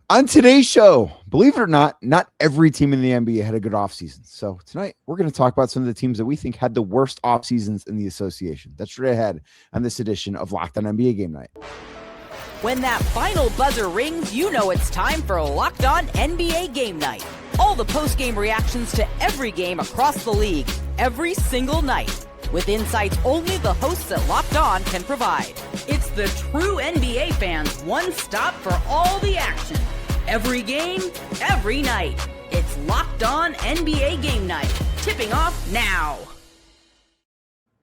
On today's show, believe it or not every team in the NBA had a good offseason. So tonight, we're going to talk about some of the teams that we think had the worst offseasons in the association. That's straight ahead on this edition of Locked On NBA Game Night. When that final buzzer rings, you know it's time for Locked On NBA Game Night. All the post-game reactions to every game across the league, every single night, with insights only the hosts at Locked On can provide. It's the true NBA fans' one stop for all the action. Every game, every night. It's Locked On NBA Game Night. Tipping off now.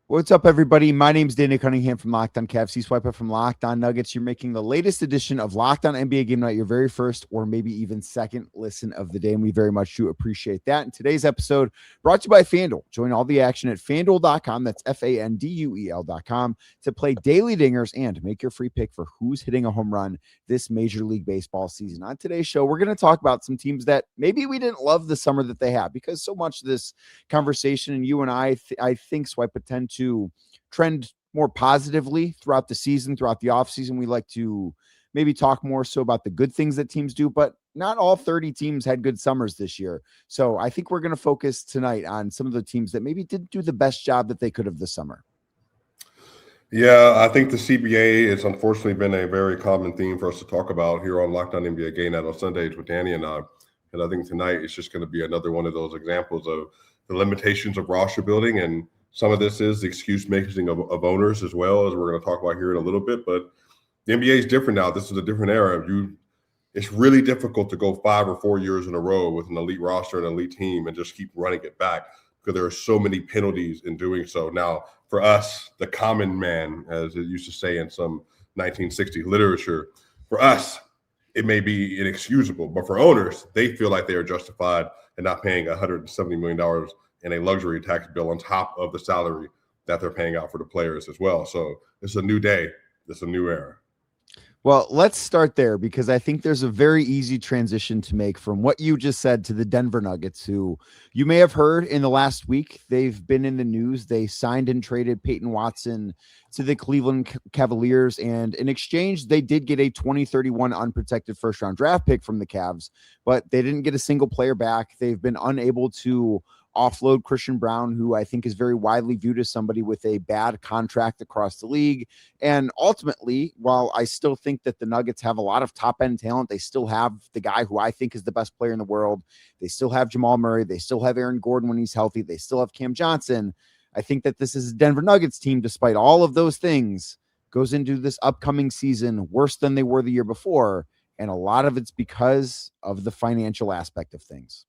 What's up, everybody? My name's Danny Cunningham from Locked On Cavs. Swipa from Locked On Nuggets. You're making the latest edition of Locked On NBA Game Night your very first or maybe even second listen of the day, and we very much do appreciate that. And today's episode brought to you by FanDuel. Join all the action at FanDuel.com. That's FanDuel.com to play daily dingers and make your free pick for who's hitting a home run this Major League Baseball season. On today's show, we're going to talk about some teams that maybe we didn't love the summer that they had, because so much of this conversation, and you and I think, Swipa, tend to trend more positively throughout the season, throughout the offseason. We like to maybe talk more so about the good things that teams do, but not all 30 teams had good summers this year. So I think we're going to focus tonight on some of the teams that maybe didn't do the best job that they could have this summer. Yeah, I think the CBA has unfortunately been a very common theme for us to talk about here on Locked On NBA Game Night on Sundays with Danny and I. And I think tonight it's just going to be another one of those examples of the limitations of roster building, and some of this is the excuse making of owners as well, as we're going to talk about here in a little bit. But the NBA is different now. This is a different era. It's really difficult to go 5 or 4 years in a row with an elite roster and an elite team and just keep running it back, because there are so many penalties in doing so. Now, for us, the common man, as it used to say in some 1960s literature, for us, it may be inexcusable. But for owners, they feel like they are justified in not paying $170 million in a luxury tax bill on top of the salary that they're paying out for the players as well. So it's a new day. It's a new era. Well, let's start there, because I think there's a very easy transition to make from what you just said to the Denver Nuggets, who you may have heard in the last week. They've been in the news. They signed and traded Peyton Watson to the Cleveland Cavaliers, and in exchange, they did get a 2031 unprotected first-round draft pick from the Cavs, but they didn't get a single player back. They've been unable to offload Christian Braun, who I think is very widely viewed as somebody with a bad contract across the league. And ultimately, while I still think that the Nuggets have a lot of top-end talent, they still have the guy who I think is the best player in the world. They still have Jamal Murray. They still have Aaron Gordon when he's healthy. They still have Cam Johnson. I think that this is a Denver Nuggets team, despite all of those things, goes into this upcoming season worse than they were the year before. And a lot of it's because of the financial aspect of things.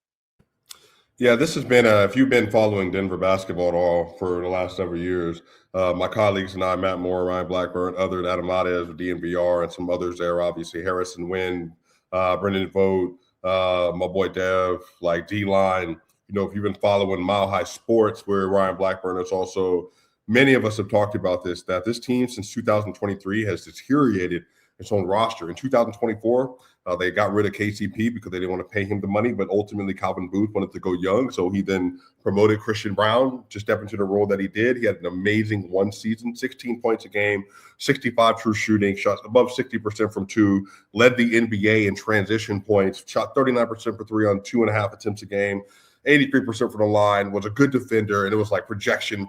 Yeah, this has been, if you've been following Denver basketball at all for the last several years, my colleagues and I, Matt Moore, Ryan Blackburn, others, Adam Latez with DNVR, and some others there, obviously, Harrison Wynn, Brendan Vogt, my boy Dev, like D-Line. If you've been following Mile High Sports, where Ryan Blackburn is also, many of us have talked about this, that this team since 2023 has deteriorated its own roster. In 2024, they got rid of KCP because they didn't want to pay him the money, but ultimately Calvin Booth wanted to go young, so he then promoted Christian Braun to step into the role that he did. He had an amazing one season, 16 points a game, 65 true shooting, shots above 60% from two, led the NBA in transition points, shot 39% for three on 2.5 attempts a game, 83% from the line, was a good defender, and it was like projection.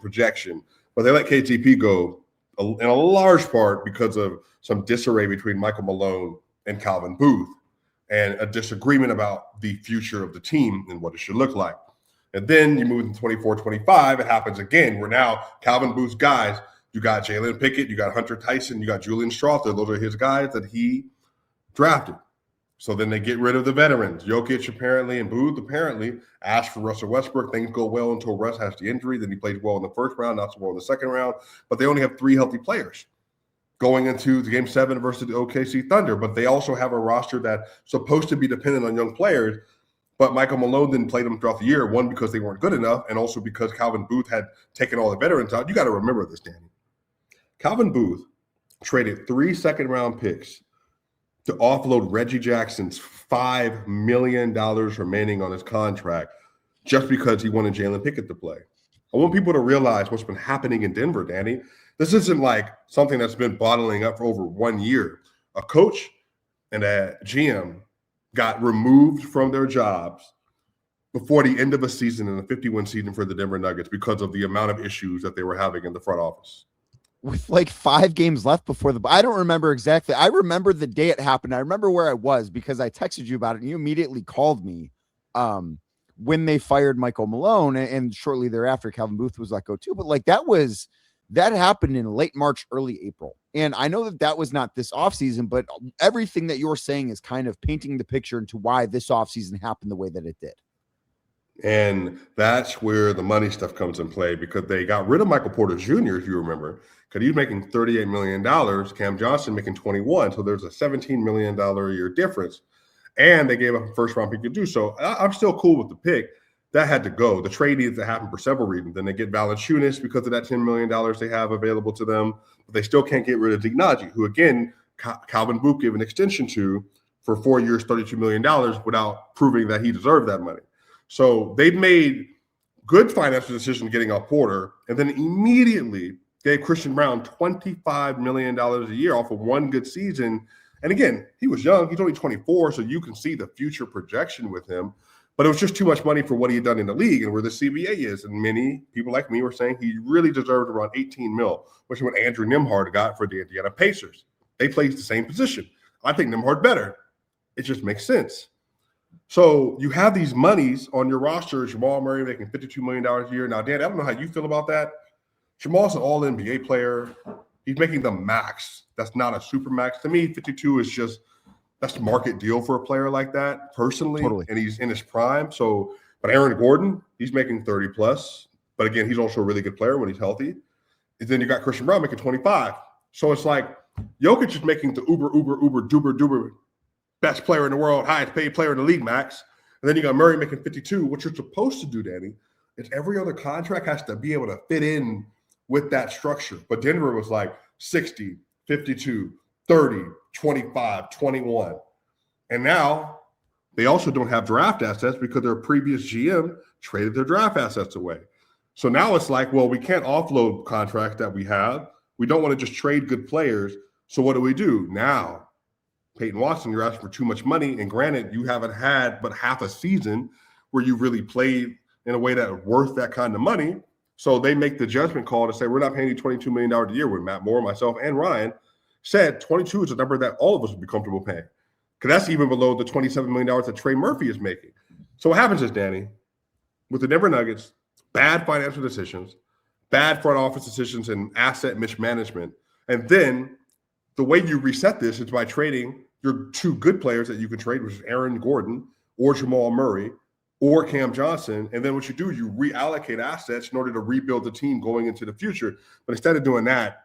But they let KCP go in a large part because of some disarray between Michael Malone and Calvin Booth, and a disagreement about the future of the team and what it should look like. And then you move in 24-25, it happens again, where now Calvin Booth's guys, you got Jalen Pickett, you got Hunter Tyson, you got Julian Strawther. Those are his guys that he drafted. So then they get rid of the veterans. Jokic apparently and Booth apparently asked for Russell Westbrook. Things go well until Russ has the injury. Then he plays well in the first round, not so well in the second round. But they only have 3 healthy players going into the Game 7 versus the OKC Thunder. But they also have a roster that's supposed to be dependent on young players. But Michael Malone didn't play them throughout the year, one, because they weren't good enough, and also because Calvin Booth had taken all the veterans out. You got to remember this, Danny. Calvin Booth traded 3 second-round picks to offload Reggie Jackson's $5 million remaining on his contract just because he wanted Jalen Pickett to play. I want people to realize what's been happening in Denver, Danny. This isn't like something that's been bottling up for over 1 year. A coach and a GM got removed from their jobs before the end of a season and a 50-win season for the Denver Nuggets because of the amount of issues that they were having in the front office. With like 5 games left before I don't remember exactly. I remember the day it happened. I remember where I was because I texted you about it and you immediately called me when they fired Michael Malone, and shortly thereafter Calvin Booth was let go too. But like that happened in late March, early April. And I know that was not this offseason, but everything that you're saying is kind of painting the picture into why this offseason happened the way that it did. And that's where the money stuff comes in play, because they got rid of Michael Porter Jr., if you remember, because he was making $38 million, Cam Johnson making 21. So there's a $17 million a year difference. And they gave up a first-round pick to do so. I'm still cool with the pick. That had to go. The trade needed to happen for several reasons. Then they get Valanciunas because of that $10 million they have available to them. But they still can't get rid of Dignagy, who, again, Calvin Booth gave an extension to for 4 years, $32 million without proving that he deserved that money. So they made good financial decision getting off Porter, and then immediately gave Christian Brown $25 million a year off of one good season. And again, he was young. He's only 24, so you can see the future projection with him. But it was just too much money for what he had done in the league and where the CBA is. And many people like me were saying he really deserved around 18 mil, which is what Andrew Nembhard got for the Indiana Pacers. They played the same position. I think Nembhard better. It just makes sense. So you have these monies on your roster. Jamal Murray making $52 million a year. Now, Dan, I don't know how you feel about that. Jamal's an all-NBA player. He's making the max. That's not a super max. To me, 52 is just – that's the market deal for a player like that, personally. Totally. And he's in his prime. So, but Aaron Gordon, he's making 30 plus. But again, he's also a really good player when he's healthy. And then you got Christian Brown making 25. So it's like Jokic is making the uber best player in the world, highest paid player in the league, max. And then you got Murray making 52. What you're supposed to do, Danny, is every other contract has to be able to fit in with that structure. But Denver was like 60, 52, 30, 25, 21. And now they also don't have draft assets because their previous GM traded their draft assets away. So now it's like, well, we can't offload contracts that we have. We don't want to just trade good players. So what do? Now, Peyton Watson, you're asking for too much money. And granted, you haven't had but half a season where you really played in a way that worth that kind of money. So they make the judgment call to say, we're not paying you $22 million a year, when Matt Moore, myself, and Ryan said 22 is a number that all of us would be comfortable paying. Because that's even below the $27 million that Trey Murphy is making. So what happens is, Danny, with the Denver Nuggets, bad financial decisions, bad front office decisions, and asset mismanagement. And then the way you reset this is by trading your two good players that you can trade, which is Aaron Gordon or Jamal Murray or Cam Johnson. And then what you do, you reallocate assets in order to rebuild the team going into the future. But instead of doing that,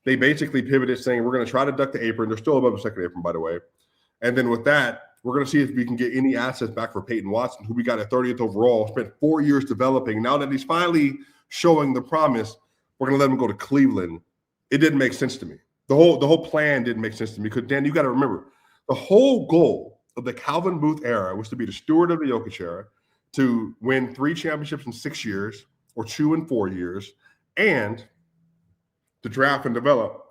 they basically pivoted saying, we're going to try to duck the apron. They're still above the second apron, by the way. And then with that, we're going to see if we can get any assets back for Peyton Watson, who we got at 30th overall, spent 4 years developing. Now that he's finally showing the promise, we're going to let him go to Cleveland. It didn't make sense to me. The whole plan didn't make sense to me because, Dan, you got to remember, the whole goal of the Calvin Booth era was to be the steward of the Jokic era, to win 3 championships in 6 years or 2 in 4 years, and to draft and develop.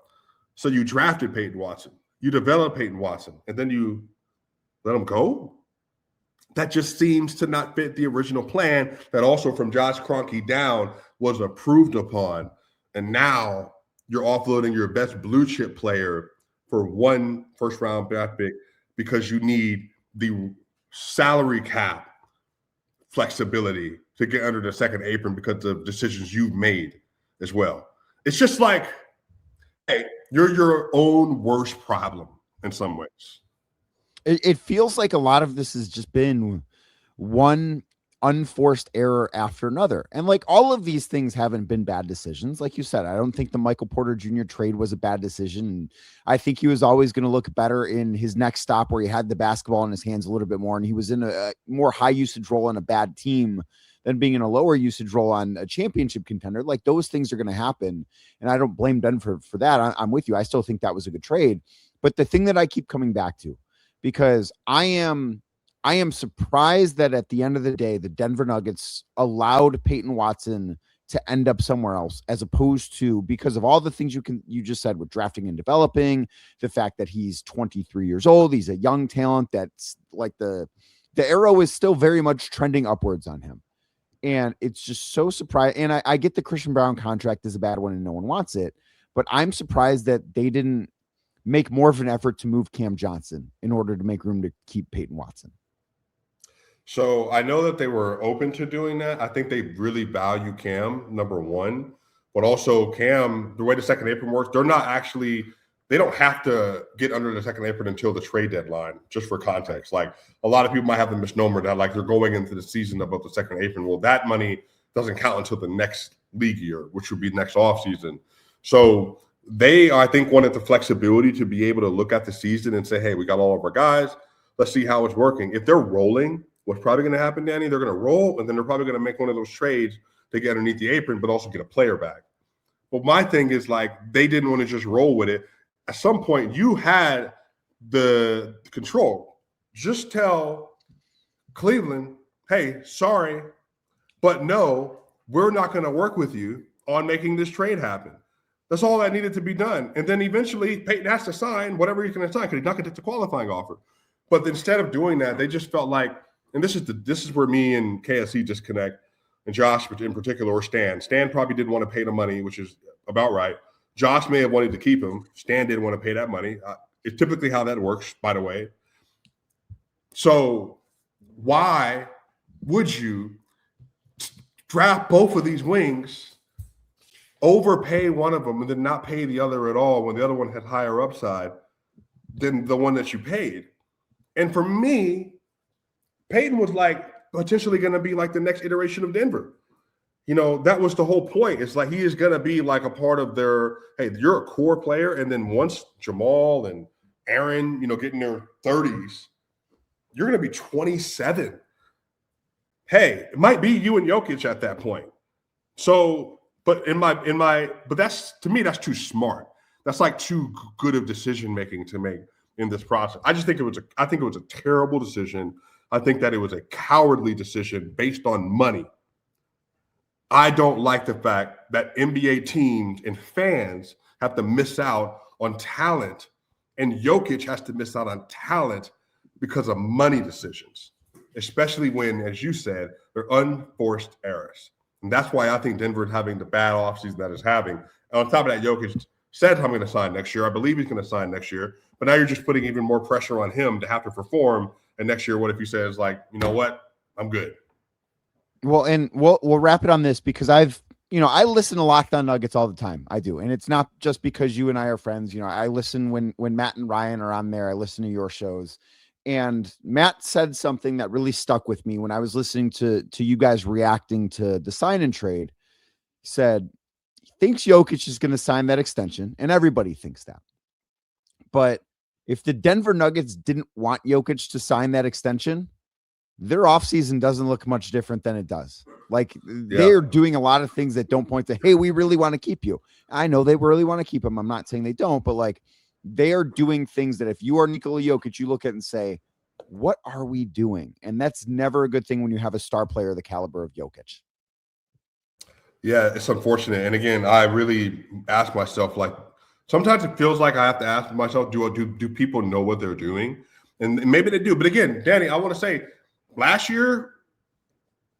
So you drafted Peyton Watson. You developed Peyton Watson, and then you let him go? That just seems to not fit the original plan that also from Josh Kroenke down was approved upon. And now you're offloading your best blue chip player for 1 first-round draft pick because you need the salary cap flexibility to get under the second apron because of decisions you've made as well. It's just like, hey, you're your own worst problem in some ways. It feels like a lot of this has just been one unforced error after another. And like all of these things haven't been bad decisions. Like you said, I don't think the Michael Porter Jr. trade was a bad decision. I think he was always going to look better in his next stop where he had the basketball in his hands a little bit more. And he was in a more high usage role on a bad team than being in a lower usage role on a championship contender. Like those things are going to happen. And I don't blame Denver for that. I'm with you. I still think that was a good trade. But the thing that I keep coming back to, because I am surprised that at the end of the day, the Denver Nuggets allowed Peyton Watson to end up somewhere else, as opposed to, because of all the things you just said with drafting and developing, the fact that he's 23 years old, he's a young talent, that's like the arrow is still very much trending upwards on him. And it's just so surprising. And I get the Christian Brown contract is a bad one and no one wants it, but I'm surprised that they didn't make more of an effort to move Cam Johnson in order to make room to keep Peyton Watson. So I know that they were open to doing that. I think they really value Cam, number one, but also Cam, the way the second apron works, they don't have to get under the second apron until the trade deadline, just for context. Like, a lot of people might have the misnomer that, like, they're going into the season above the second apron. Well, that money doesn't count until the next league year, which would be next offseason. So they, I think, wanted the flexibility to be able to look at the season and say, hey, we got all of our guys. Let's see how it's working. If they're rolling, what's probably going to happen, Danny, they're going to roll, and then they're probably going to make one of those trades to get underneath the apron, but also get a player back. But my thing is, like, they didn't want to just roll with it. At some point, you had the control. Just tell Cleveland, hey, sorry, but no, we're not going to work with you on making this trade happen. That's all that needed to be done. And then eventually Peyton has to sign whatever he's going to sign because he's not going to get the qualifying offer. But instead of doing that, they just felt like, and this is where me and KSC disconnect, and Josh in particular, or Stan. Stan probably didn't want to pay the money, which is about right. Josh may have wanted to keep him. Stan didn't want to pay that money. It's typically how that works, by the way. So why would you draft both of these wings, overpay one of them, and then not pay the other at all when the other one had higher upside than the one that you paid? And for me, Peyton was like potentially going to be like the next iteration of Denver. You know, that was the whole point. It's like he is going to be like a part of their, hey, you're a core player. And then once Jamal and Aaron, get in their 30s, you're going to be 27. Hey, it might be you and Jokic at that point. So, but but that's, to me, that's too smart. That's like too good of decision-making to make in this process. I think it was a terrible decision. I think that it was a cowardly decision based on money. I don't like the fact that NBA teams and fans have to miss out on talent, and Jokic has to miss out on talent because of money decisions, especially when, as you said, they're unforced errors. And that's why I think Denver is having the bad offseason that it's having. And on top of that, Jokic said, I'm going to sign next year. I believe he's going to sign next year. But now you're just putting even more pressure on him to have to perform. And next year, what if he says, like, you know what? I'm good. Well, and we'll wrap it on this because I listen to Locked On Nuggets all the time. I do. And it's not just because you and I are friends. I listen when Matt and Ryan are on there. I listen to your shows. And Matt said something that really stuck with me when I was listening to you guys reacting to the sign and trade. He said, he thinks Jokic is going to sign that extension, and everybody thinks that. But if the Denver Nuggets didn't want Jokic to sign that extension, their offseason doesn't look much different than it does. Like, they're doing a lot of things that don't point to, hey, we really want to keep you. I know they really want to keep him. I'm not saying they don't, but like, they are doing things that if you are Nikola Jokic, you look at and say, what are we doing? And that's never a good thing when you have a star player the caliber of Jokic. Yeah, it's unfortunate. And again, I really ask myself, like, sometimes it feels like I have to ask myself, do people know what they're doing? And maybe they do. But again, Danny, I want to say, last year,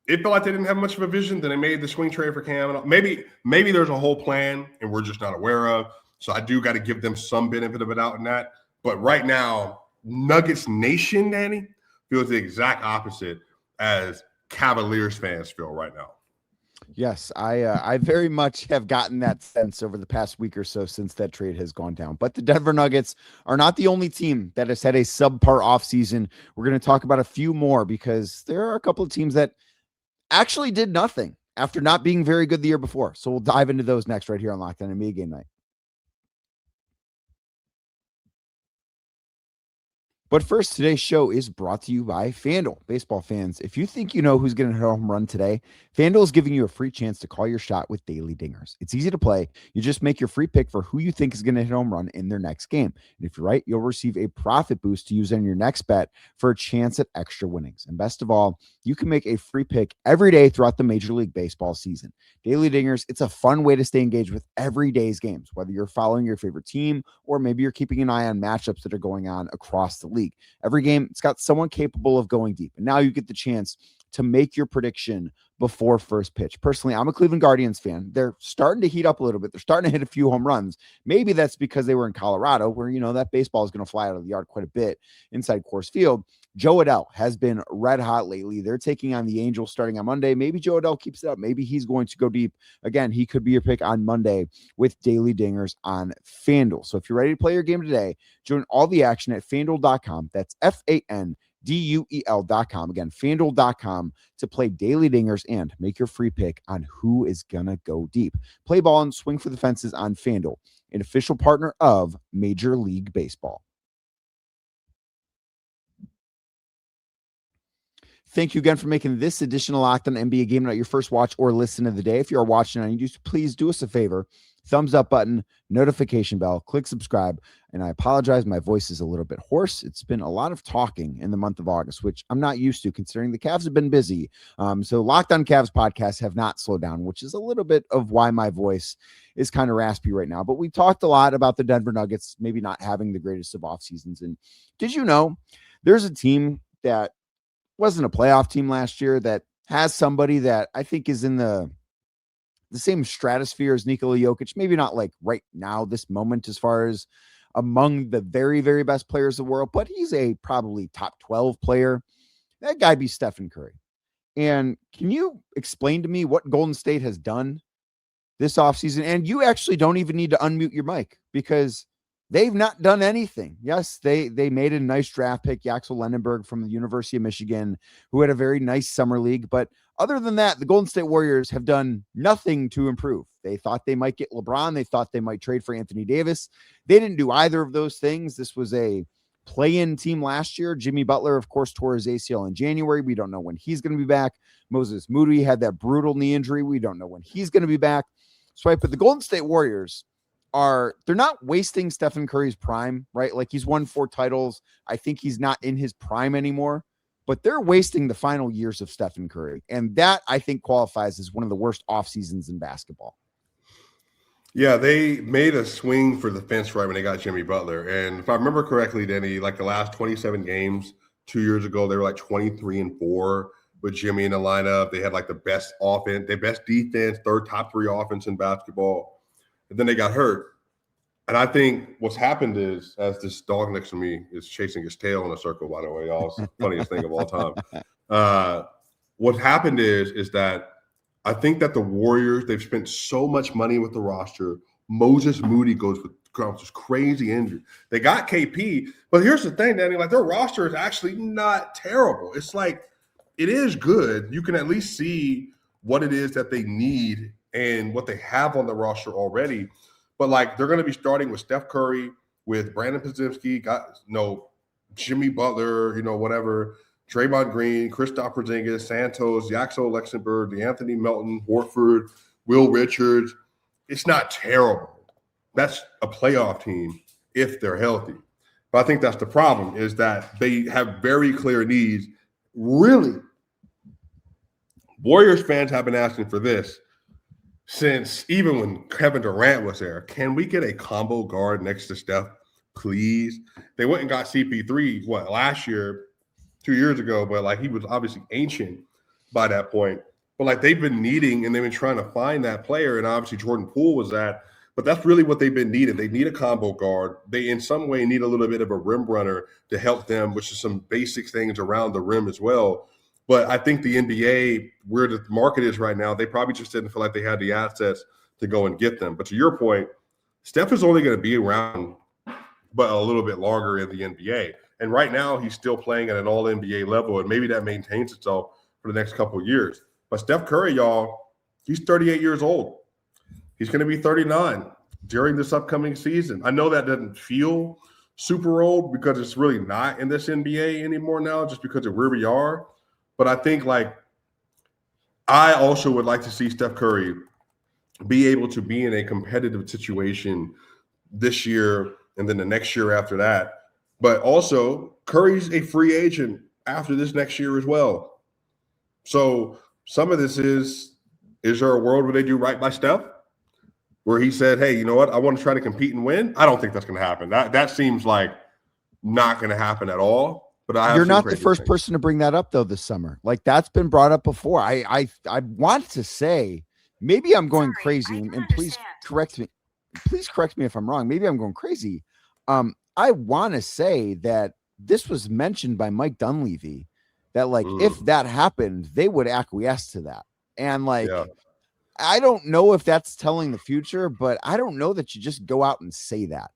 it felt like they didn't have much of a vision. Then they made the swing trade for Cam. Maybe there's a whole plan and we're just not aware of. So I do got to give them some benefit of it out in that. But right now, Nuggets Nation, Danny, feels the exact opposite as Cavaliers fans feel right now. Yes, I very much have gotten that sense over the past week or so since that trade has gone down. But the Denver Nuggets are not the only team that has had a subpar offseason. We're going to talk about a few more because there are a couple of teams that actually did nothing after not being very good the year before. So we'll dive into those next right here on Locked On NBA Game Night. But first, today's show is brought to you by FanDuel. Baseball fans, if you think you know who's going to hit a home run today, FanDuel is giving you a free chance to call your shot with daily dingers. It's easy to play. You just make your free pick for who you think is going to hit a home run in their next game. And if you're right, you'll receive a profit boost to use on your next bet for a chance at extra winnings. And best of all, you can make a free pick every day throughout the Major League Baseball season. Daily Dingers, it's a fun way to stay engaged with every day's games, whether you're following your favorite team or maybe you're keeping an eye on matchups that are going on across the league. Every game, it's got someone capable of going deep. And now you get the chance to make your prediction before first pitch. Personally, I'm a Cleveland Guardians fan. They're starting to heat up a little bit. They're starting to hit a few home runs. Maybe that's because they were in Colorado where, that baseball is going to fly out of the yard quite a bit inside Coors Field. Joe Adell has been red hot lately. They're taking on the Angels starting on Monday. Maybe Joe Adell keeps it up. Maybe he's going to go deep. Again, he could be your pick on Monday with Daily Dingers on FanDuel. So if you're ready to play your game today, join all the action at FanDuel.com. That's FanDuel.com. Again, FanDuel.com to play Daily Dingers and make your free pick on who is going to go deep. Play ball and swing for the fences on FanDuel, an official partner of Major League Baseball. Thank you again for making this edition of Locked On NBA Game Night your first watch or listen of the day. If you are watching on YouTube, please do us a favor. Thumbs up button, notification bell, click subscribe. And I apologize, my voice is a little bit hoarse. It's been a lot of talking in the month of August, which I'm not used to considering the Cavs have been busy. So Locked On Cavs podcasts have not slowed down, which is a little bit of why my voice is kind of raspy right now. But we talked a lot about the Denver Nuggets maybe not having the greatest of off seasons. And did you know there's a team that wasn't a playoff team last year that has somebody that I think is in the same stratosphere as Nikola Jokic, maybe not like right now, this moment, as far as among the very, very best players of the world, but he's a probably top 12 player. That guy be Stephen Curry. And can you explain to me what Golden State has done this offseason? And you actually don't even need to unmute your mic because they've not done anything. Yes, they made a nice draft pick, Yaxel Lendenberg from the University of Michigan, who had a very nice summer league. But other than that, the Golden State Warriors have done nothing to improve. They thought they might get LeBron. They thought they might trade for Anthony Davis. They didn't do either of those things. This was a play-in team last year. Jimmy Butler, of course, tore his ACL in January. We don't know when he's going to be back. Moses Moody had that brutal knee injury. We don't know when he's going to be back. But the Golden State Warriors they're not wasting Stephen Curry's prime, right? Like, he's won 4 titles. I think he's not in his prime anymore, but they're wasting the final years of Stephen Curry. And that, I think, qualifies as one of the worst off seasons in basketball. Yeah, they made a swing for the fence right when they got Jimmy Butler. And if I remember correctly, Denny, like the last 27 games 2 years ago, they were like 23-4 with Jimmy in the lineup. They had like the best offense, the best defense, top 3 offense in basketball. And then they got hurt. And I think what's happened is, as this dog next to me is chasing his tail in a circle, by the way, y'all, it's the funniest thing of all time. What happened is that I think that the Warriors, they've spent so much money with the roster. Moses Moody goes with this crazy injury. They got KP, but here's the thing, Danny, like, their roster is actually not terrible. It's like, it is good. You can at least see what it is that they need and what they have on the roster already. But, like, they're going to be starting with Steph Curry, with Brandon Podziemski, Jimmy Butler, whatever, Draymond Green, Kristaps Porzingis, Santos, Yaxel Luxembourg, DeAnthony Melton, Horford, Will Richards. It's not terrible. That's a playoff team if they're healthy. But I think that's the problem, is that they have very clear needs. Really, Warriors fans have been asking for this since even when Kevin Durant was there. Can we get a combo guard next to Steph, please? They went and got CP3, last year, 2 years ago, but like, he was obviously ancient by that point. But like, they've been needing and they've been trying to find that player, and obviously Jordan Poole was that. But that's really what they've been needing. They need a combo guard. They, in some way, need a little bit of a rim runner to help them, which is some basic things around the rim as well. But I think the NBA, where the market is right now, they probably just didn't feel like they had the assets to go and get them. But to your point, Steph is only going to be around but a little bit longer in the NBA. And right now, he's still playing at an all-NBA level, and maybe that maintains itself for the next couple of years. But Steph Curry, y'all, he's 38 years old. He's going to be 39 during this upcoming season. I know that doesn't feel super old because it's really not in this NBA anymore now, just because of where we are. But I think like I also would like to see Steph Curry be able to be in a competitive situation this year and then the next year after that. But also, Curry's a free agent after this next year as well. So some of this is there a world where they do right by Steph? Where he said, hey, you know what? I want to try to compete and win. I don't think that's going to happen. That seems like not going to happen at all. But you're not the first person to bring that up though this summer. Like that's been brought up before. I want to say maybe I'm going crazy, and please correct me. Please correct me if I'm wrong. Maybe I'm going crazy. I want to say that this was mentioned by Mike Dunleavy that like if that happened, they would acquiesce to that. And like I don't know if that's telling the future, but I don't know that you just go out and say that.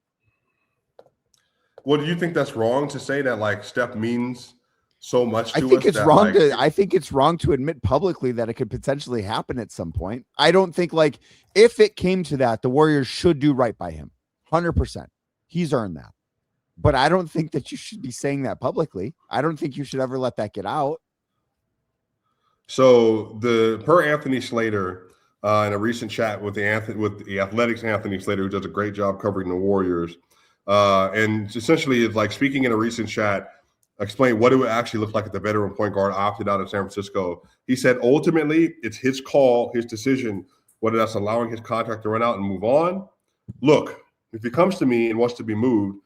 Well, do you think that's wrong to say that like Steph means so much to us? I think it's wrong I think it's wrong to admit publicly that it could potentially happen at some point. I don't think like if it came to that, the Warriors should do right by him. 100%. He's earned that. But I don't think that you should be saying that publicly. I don't think you should ever let that get out. So per Anthony Slater, in a recent chat with the Athletics Anthony Slater, who does a great job covering the Warriors, and essentially is like speaking in a recent chat, explain what it would actually look like if the veteran point guard opted out of San Francisco. He said, ultimately, it's his call, his decision, whether that's allowing his contract to run out and move on. Look, if he comes to me and wants to be moved,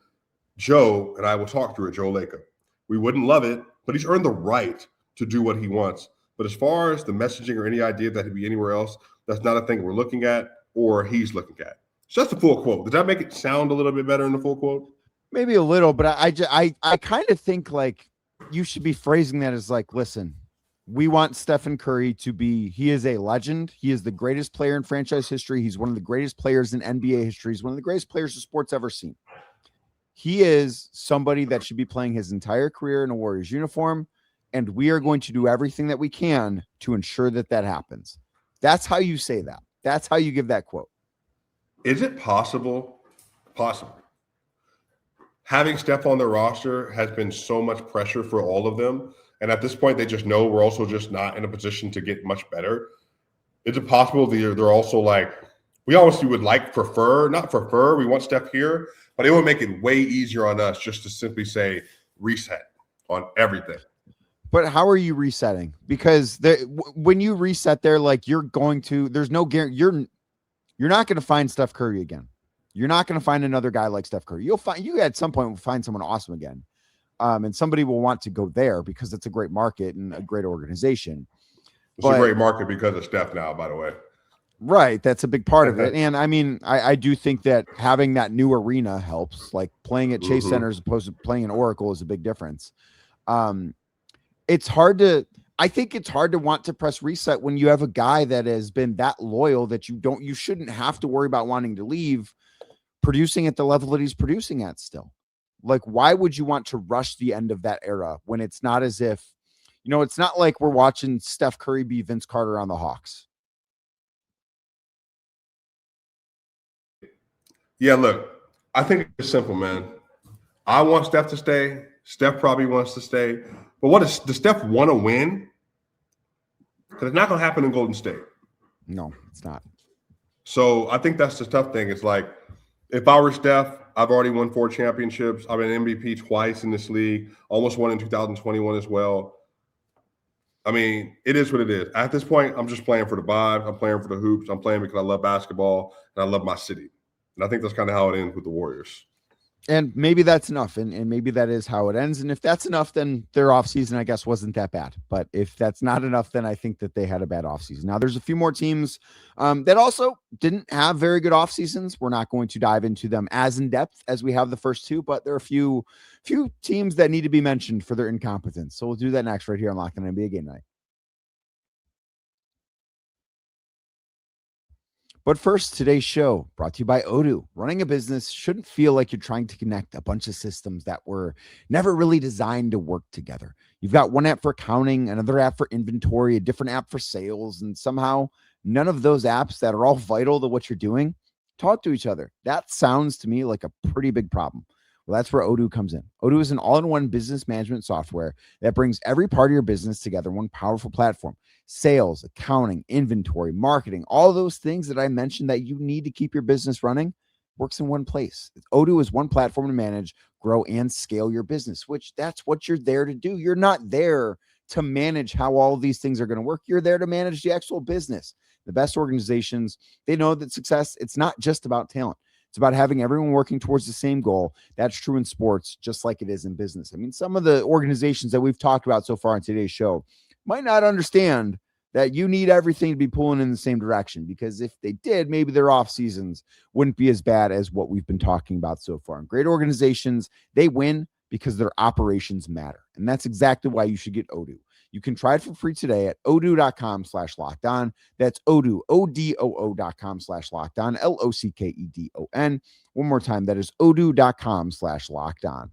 Joe and I will talk through it, Joe Lacob. We wouldn't love it, but he's earned the right to do what he wants. But as far as the messaging or any idea that he'd be anywhere else, that's not a thing we're looking at or he's looking at. So that's the full quote. Does that make it sound a little bit better in the full quote? Maybe a little, but I kind of think like you should be phrasing that as like, listen, we want Stephen Curry to be, he is a legend. He is the greatest player in franchise history. He's one of the greatest players in NBA history. He's one of the greatest players the sport's ever seen. He is somebody that should be playing his entire career in a Warriors uniform, and we are going to do everything that we can to ensure that that happens. That's how you say that. That's how you give that quote. Is it possible? Having Steph on the roster has been so much pressure for all of them. And at this point, they just know we're also just not in a position to get much better. Is it possible they're also like, we obviously would like not prefer, we want Steph here, but it would make it way easier on us just to simply say reset on everything. But how are you resetting? Because when you reset there, like there's no guarantee. You're not going to find Steph Curry again. You're not going to find another guy like Steph Curry. You at some point will find someone awesome again. And somebody will want to go there because it's a great market and a great organization. It's a great market because of Steph now, by the way. Right. That's a big part of it. And I mean, I do think that having that new arena helps, like playing at Chase Center as opposed to playing in Oracle is a big difference. I think it's hard to want to press reset when you have a guy that has been that loyal that you shouldn't have to worry about wanting to leave, producing at the level that he's producing at still. Like, why would you want to rush the end of that era when it's not as if, it's not like we're watching Steph Curry be Vince Carter on the Hawks. Yeah, look, I think it's simple, man. I want Steph to stay. Steph probably wants to stay. But does Steph want to win? Because it's not going to happen in Golden State. No, it's not. So I think that's the tough thing. It's like, if I were Steph, I've already won 4 championships. I've been MVP twice in this league, almost won in 2021 as well. I mean, it is what it is. At this point, I'm just playing for the vibe. I'm playing for the hoops. I'm playing because I love basketball and I love my city. And I think that's kind of how it ends with the Warriors. And maybe that's enough. And maybe that is how it ends. And if that's enough, then their offseason, I guess, wasn't that bad. But if that's not enough, then I think that they had a bad offseason. Now, there's a few more teams that also didn't have very good offseasons. We're not going to dive into them as in depth as we have the first two, but there are a few teams that need to be mentioned for their incompetence. So we'll do that next right here on Locked On NBA Game Night. But first, today's show brought to you by Odoo. Running a business shouldn't feel like you're trying to connect a bunch of systems that were never really designed to work together. You've got one app for accounting, another app for inventory, a different app for sales, and somehow none of those apps that are all vital to what you're doing talk to each other. That sounds to me like a pretty big problem. Well, that's where Odoo comes in. Odoo is an all-in-one business management software that brings every part of your business together in one powerful platform. Sales, accounting, inventory, marketing, all those things that I mentioned that you need to keep your business running works in one place. Odoo is one platform to manage, grow, and scale your business, which that's what you're there to do. You're not there to manage how all of these things are going to work. You're there to manage the actual business. The best organizations, they know that success, it's not just about talent. It's about having everyone working towards the same goal. That's true in sports, just like it is in business. I mean, some of the organizations that we've talked about so far on today's show might not understand that you need everything to be pulling in the same direction, because if they did, maybe their off seasons wouldn't be as bad as what we've been talking about so far. And great organizations, they win because their operations matter. And that's exactly why you should get Odoo. You can try it for free today at odoo.com/lockedon. That's Odoo, odoo.com/lockedon, LOCKEDON. One more time, that is odoo.com/lockedon.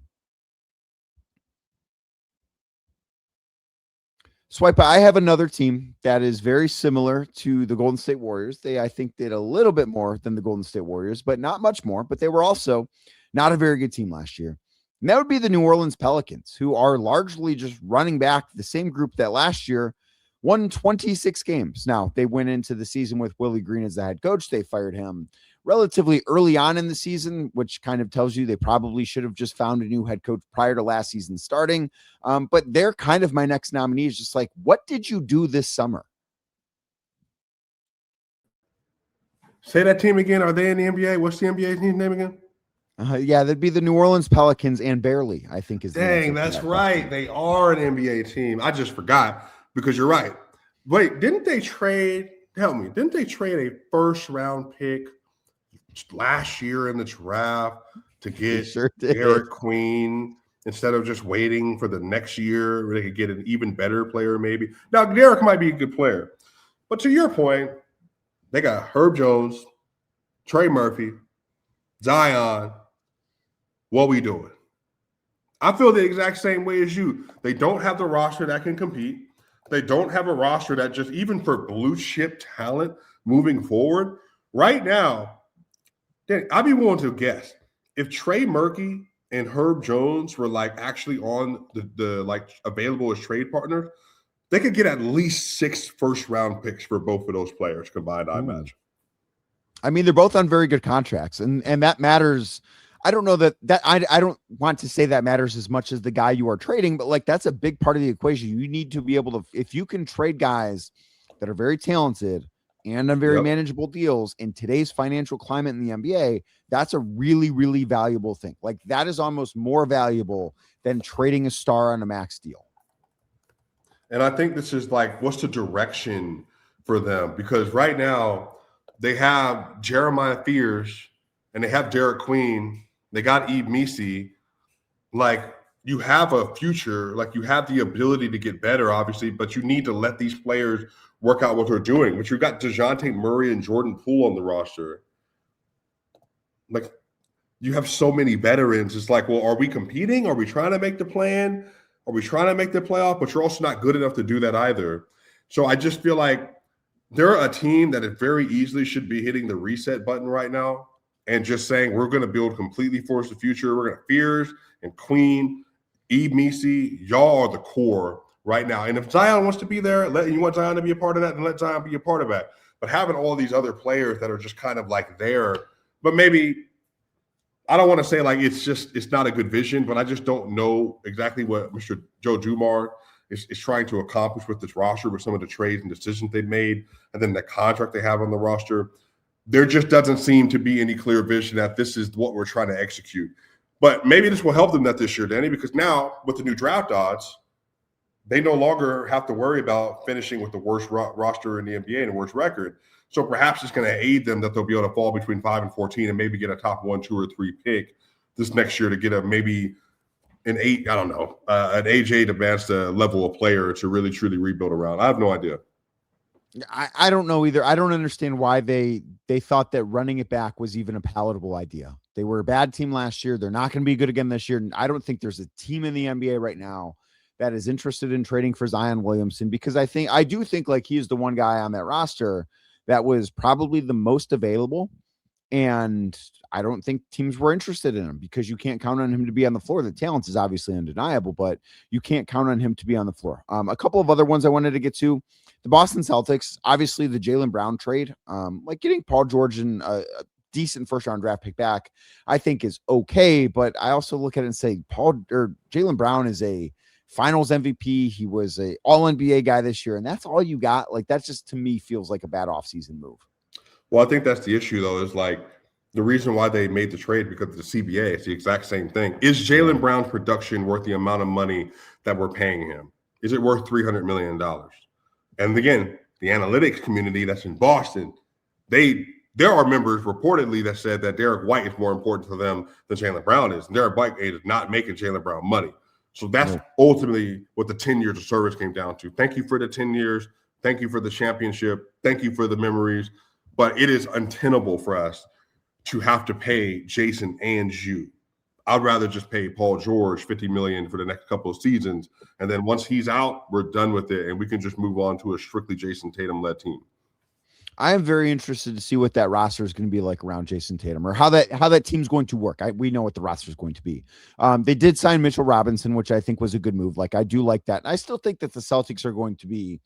Swipa, I have another team that is very similar to the Golden State Warriors. They, I think, did a little bit more than the Golden State Warriors, but not much more. But they were also not a very good team last year. And that would be the New Orleans Pelicans, who are largely just running back the same group that last year won 26 games. Now, they went into the season with Willie Green as the head coach. They fired him relatively early on in the season, which kind of tells you they probably should have just found a new head coach prior to last season starting. But they're kind of my next nominee. Is just like, what did you do this summer? Say that team again. Are they in the NBA? What's the NBA team's name again? Yeah, that'd be the New Orleans Pelicans, and barely, I think, is. Dang, that's right. They are an NBA team. I just forgot, because you're right. Wait, didn't they trade? Help me. Didn't they trade a first-round pick last year in the draft to get Derek Queen instead of just waiting for the next year where they could get an even better player maybe? Now, Derek might be a good player. But to your point, they got Herb Jones, Trey Murphy, Zion. What we doing? I feel the exact same way as you. They don't have the roster that can compete. They don't have a roster that just, even for blue chip talent moving forward, right now, I'd be willing to guess if Trey Murphy and Herb Jones were like actually on the like available as trade partners, they could get at least 6 first-round picks for both of those players combined, I imagine. I mean, they're both on very good contracts, and that matters. I don't know that I don't want to say that matters as much as the guy you are trading, but like that's a big part of the equation. You need to be able to, if you can trade guys that are very talented and on very manageable deals in today's financial climate in the NBA, that's a really, really valuable thing. Like that is almost more valuable than trading a star on a max deal. And I think this is like, what's the direction for them? Because right now they have Jeremiah Fears and they have Derek Queen. They got Eve Misi. Like, you have a future. Like, you have the ability to get better, obviously, but you need to let these players work out what they're doing. But you've got DeJounte Murray and Jordan Poole on the roster. Like, you have so many veterans. It's like, well, are we competing? Are we trying to make the plan? Are we trying to make the playoff? But you're also not good enough to do that either. So I just feel like they're a team that it very easily should be hitting the reset button right now and just saying, we're going to build completely for us the future. We're going to Fears and Queen, Eve Misi, y'all are the core right now. And if Zion wants to be there, you want Zion to be a part of that, then let Zion be a part of that. But having all these other players that are just kind of like there, but maybe I don't want to say like it's not a good vision, but I just don't know exactly what Mr. Joe Dumars is trying to accomplish with this roster, with some of the trades and decisions they've made, and then the contract they have on the roster. There just doesn't seem to be any clear vision that this is what we're trying to execute. But maybe this will help them that this year, Danny, because now with the new draft odds, they no longer have to worry about finishing with the worst roster in the NBA and the worst record. So perhaps it's going to aid them that they'll be able to fall between 5 and 14 and maybe get a top 1, 2, or 3 pick this next year to get maybe an 8, I don't know, an age 8 advanced level of player to really truly rebuild around. I have no idea. I don't know either. I don't understand why they thought that running it back was even a palatable idea. They were a bad team last year. They're not going to be good again this year. I don't think there's a team in the NBA right now that is interested in trading for Zion Williamson, because I do think like he is the one guy on that roster that was probably the most available And I don't think teams were interested in him because you can't count on him to be on the floor. The talent is obviously undeniable, but you can't count on him to be on the floor. A couple of other ones I wanted to get to. The Boston Celtics, obviously the Jaylen Brown trade, like getting Paul George and a decent first-round draft pick back, I think is okay. But I also look at it and say Jaylen Brown is a Finals MVP. He was a All-NBA guy this year, and that's all you got. Like that just to me feels like a bad offseason move. Well, I think that's the issue, though, is like the reason why they made the trade because of the CBA. It's the exact same thing. Is Jaylen Brown's production worth the amount of money that we're paying him? Is it worth $300 million? And again, the analytics community that's in Boston, there are members reportedly that said that Derek White is more important to them than Jaylen Brown is. And Derek White is not making Jaylen Brown money. So that's ultimately what the 10 years of service came down to. Thank you for the 10 years. Thank you for the championship. Thank you for the memories. But it is untenable for us to have to pay Jason and you. I'd rather just pay Paul George $50 million for the next couple of seasons. And then once he's out, we're done with it. And we can just move on to a strictly Jason Tatum-led team. I am very interested to see what that roster is going to be like around Jason Tatum, or how that team's going to work. We know what the roster is going to be. They did sign Mitchell Robinson, which I think was a good move. Like I do like that. I still think that the Celtics are going to be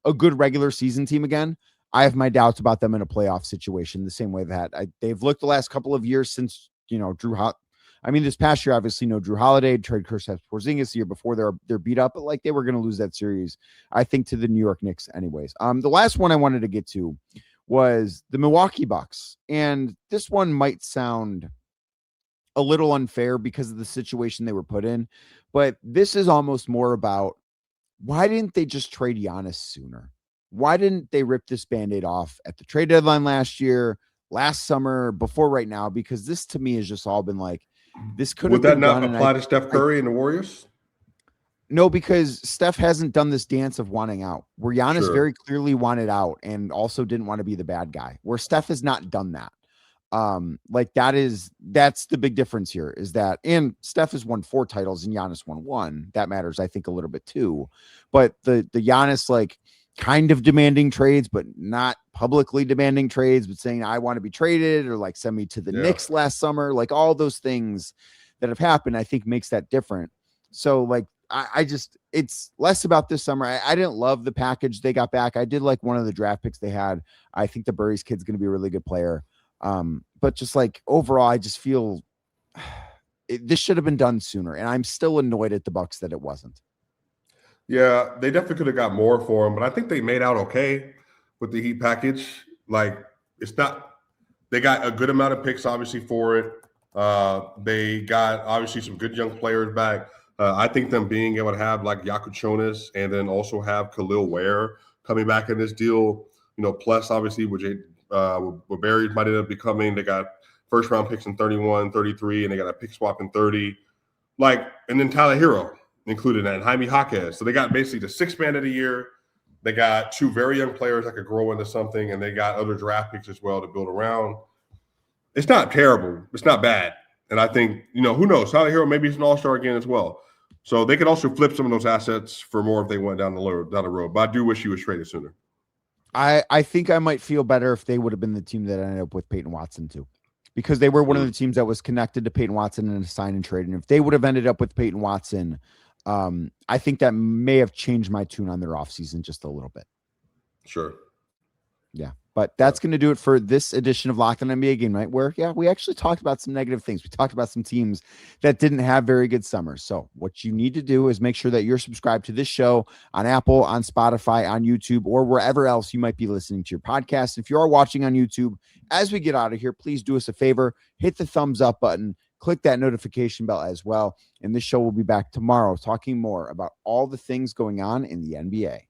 a good regular season team again. I have my doubts about them in a playoff situation, the same way that they've looked the last couple of years since, this past year, obviously no Drew Holiday, trade Kristaps Porzingis. The year before they're beat up, but like they were going to lose that series, I think, to the New York Knicks anyways. The last one I wanted to get to was the Milwaukee Bucks. And this one might sound a little unfair because of the situation they were put in, but this is almost more about why didn't they just trade Giannis sooner? Why didn't they rip this Band-Aid off at the trade deadline last year, last summer, before right now? Because this to me has just all been like, this could have been done. Would that not apply to Steph Curry and the Warriors? No, because Steph hasn't done this dance of wanting out, where Giannis very clearly wanted out and also didn't want to be the bad guy, where Steph has not done that. That's the big difference here, is that, and Steph has won 4 titles and Giannis won 1. That matters, I think, a little bit too. But the Giannis, like, kind of demanding trades, but not publicly demanding trades, but saying I want to be traded, or like send me to the Knicks last summer, like all those things that have happened, I think makes that different. So like, I just, it's less about this summer. I didn't love the package they got back. I did like one of the draft picks they had. I think the Burries kid's going to be a really good player. But just like overall, I just feel this should have been done sooner. And I'm still annoyed at the Bucks that it wasn't. Yeah, they definitely could have got more for him, but I think they made out okay with the Heat package. Like, it's not – they got a good amount of picks, obviously, for it. They got, obviously, some good young players back. I think them being able to have, like, Yakuchonis and then also have Khalil Ware coming back in this deal, plus, obviously, what Barry might end up becoming. They got first-round picks in 31, 33, and they got a pick swap in 30. Like, and then Tyler Hero included that, and Jaime Jaquez. So they got basically the 6th man of the year. They got 2 very young players that could grow into something, and they got other draft picks as well to build around. It's not terrible. It's not bad. And I think, who knows? Tyler Hero maybe he's an all-star again as well. So they could also flip some of those assets for more if they went down the road. But I do wish he was traded sooner. I think I might feel better if they would have been the team that ended up with Peyton Watson too, because they were one of the teams that was connected to Peyton Watson in a sign and trade. And if they would have ended up with Peyton Watson, I think that may have changed my tune on their offseason just a little bit. Sure. Yeah. But that's going to do it for this edition of Locked On NBA Game Night, where, we actually talked about some negative things. We talked about some teams that didn't have very good summers. So what you need to do is make sure that you're subscribed to this show on Apple, on Spotify, on YouTube, or wherever else you might be listening to your podcast. If you are watching on YouTube, as we get out of here, please do us a favor, hit the thumbs up button, click that notification bell as well. And this show will be back tomorrow talking more about all the things going on in the NBA.